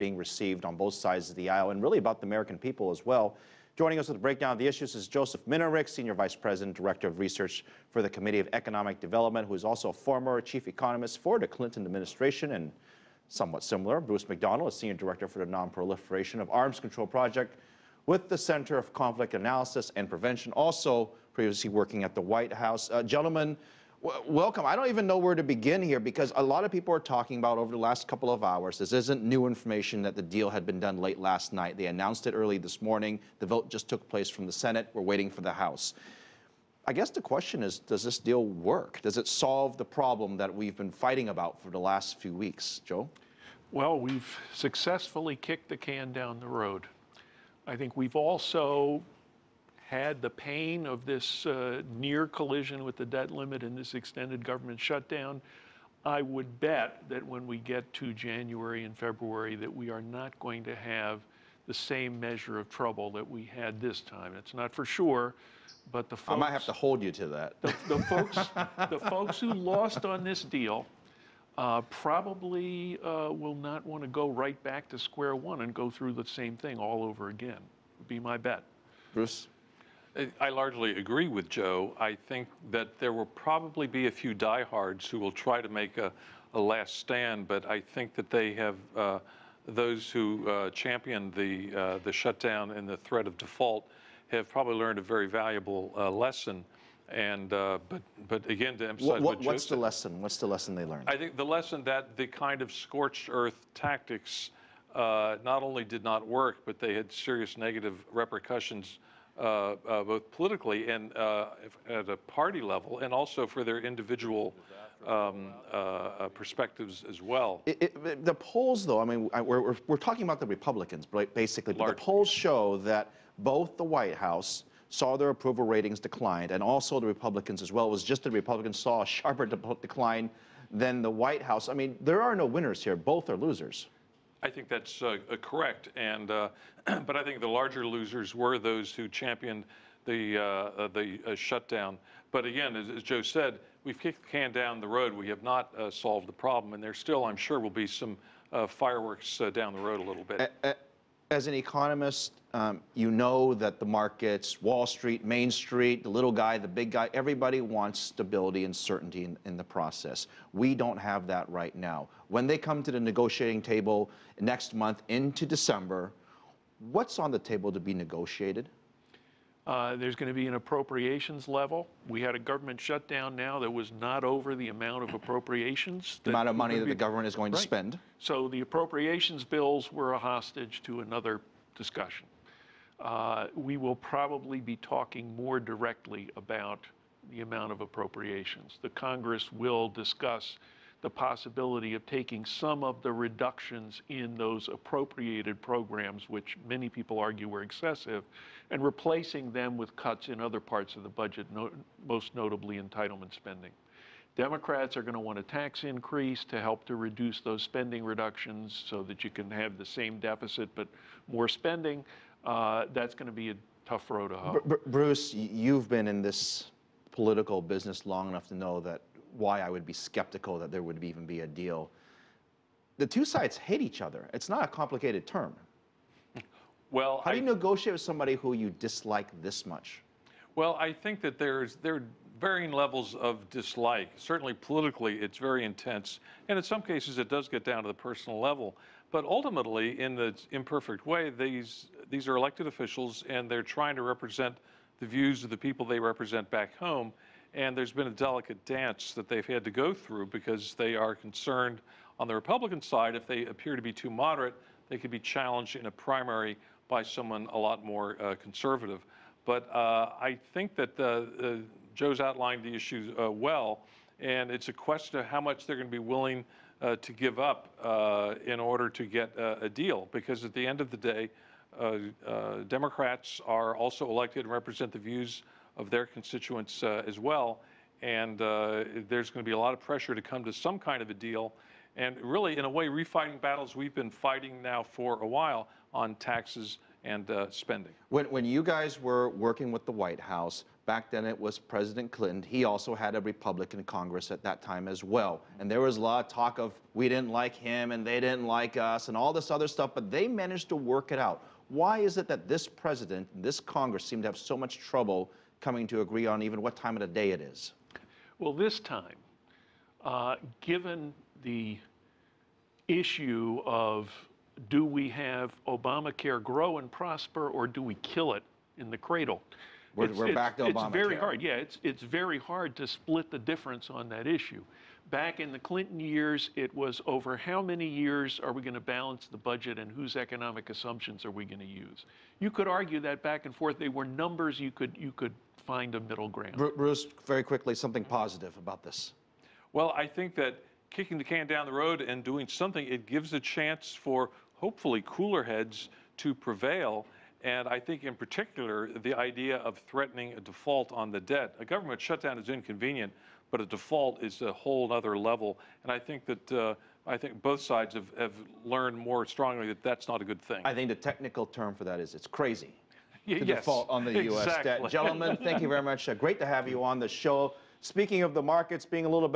being received on both sides of the aisle, and really about the American people as well. Joining us with a breakdown of the issues is Joseph Minarik, Senior Vice President, Director of Research for the Committee of Economic Development, who is also a former Chief Economist for the Clinton administration, and somewhat similar. Bruce Macdonald, a Senior Director for the Non-Proliferation of Arms Control Project with the Center of Conflict Analysis and Prevention, also previously working at the White House. Gentlemen, welcome. I don't even know where to begin here because a lot of people are talking about over the last couple of hours. This isn't new information that the deal had been done late last night. They announced it early this morning. The vote just took place from the Senate. We're waiting for the House. I guess the question is, does this deal work? Does it solve the problem that we've been fighting about for the last few weeks? Joe? Well, we've successfully kicked the can down the road. I think we've also had the pain of this near collision with the debt limit and this extended government shutdown. I would bet that when we get to January and February that we are not going to have the same measure of trouble that we had this time. It's not for sure, but the folks— I might have to hold you to that. The folks who lost on this deal probably will not want to go right back to square one and go through the same thing all over again, would be my bet. Bruce? I largely agree with Joe. I think that there will probably be a few diehards who will try to make a last stand, but I think that they have those who championed the shutdown and the threat of default have probably learned a very valuable lesson. And but again, to emphasize what's the lesson? What's the lesson they learned? I think the lesson that the kind of scorched earth tactics not only did not work, but they had serious negative repercussions, both politically and at a party level, and also for their individual perspectives as well. The polls, though, I mean, we're talking about the Republicans, basically, but the polls show that both the White House saw their approval ratings decline, and also the Republicans as well. It was just the Republicans saw a sharper decline than the White House. I mean, there are no winners here. Both are losers. I think that's correct, and but I think the larger losers were those who championed the shutdown. But again, as Joe said, we've kicked the can down the road. We have not solved the problem, and there still, I'm sure, will be some fireworks down the road a little bit. As an economist, you know that the markets, Wall Street, Main Street, the little guy, the big guy, everybody wants stability and certainty in the process. We don't have that right now. When they come to the negotiating table next month into December, what's on the table to be negotiated? There's going to be an appropriations level. We had a government shutdown now that was not over the amount of appropriations. The amount of money that the government is going to spend. So the appropriations bills were a hostage to another discussion. We will probably be talking more directly about the amount of appropriations. The Congress will discuss the possibility of taking some of the reductions in those appropriated programs, which many people argue were excessive, and replacing them with cuts in other parts of the budget, most notably entitlement spending. Democrats are going to want a tax increase to help to reduce those spending reductions so that you can have the same deficit but more spending. That's going to be a tough row to hoe. Bruce, you've been in this political business long enough to know that why I would be skeptical that there would even be a deal. The two sides hate each other. It's not a complicated term. Well, how do you negotiate with somebody who you dislike this much? Well, I think that there are varying levels of dislike. Certainly politically, it's very intense. And in some cases, it does get down to the personal level. But ultimately, in the imperfect way, these are elected officials, and they're trying to represent the views of the people they represent back home. And there's been a delicate dance that they've had to go through because they are concerned on the Republican side, if they appear to be too moderate, they could be challenged in a primary by someone a lot more conservative. But I think that Joe's outlined the issue well, and it's a question of how much they're going to be willing to give up in order to get a deal. Because at the end of the day, Democrats are also elected and represent the views of their constituents as well. And there's going to be a lot of pressure to come to some kind of a deal. And really, in a way, refighting battles we've been fighting now for a while on taxes and spending. When you guys were working with the White House, Back then it was President Clinton. He also had a Republican Congress at that time as well. And there was a lot of talk of we didn't like him and they didn't like us and all this other stuff, but they managed to work it out. Why is it that this president, this Congress seem to have so much trouble coming to agree on even what time of the day it is? Well, this time, given the issue of do we have Obamacare grow and prosper or do we kill it in the cradle? We're back to Obamacare. It's very hard. Yeah, it's very hard to split the difference on that issue. Back in the Clinton years, it was over how many years are we going to balance the budget and whose economic assumptions are we going to use? You could argue that back and forth. They were numbers you could find a middle ground. Bruce, very quickly, something positive about this. Well, I think that kicking the can down the road and doing something, it gives a chance for hopefully cooler heads to prevail. And I think in particular, the idea of threatening a default on the debt. A government shutdown is inconvenient, but a default is a whole other level. And I think that both sides have learned more strongly that that's not a good thing. I think the technical term for that is it's crazy to Yes, default on the U.S. debt. exactly. Gentlemen, thank you very much. Great to have you on the show. Speaking of the markets being a little bit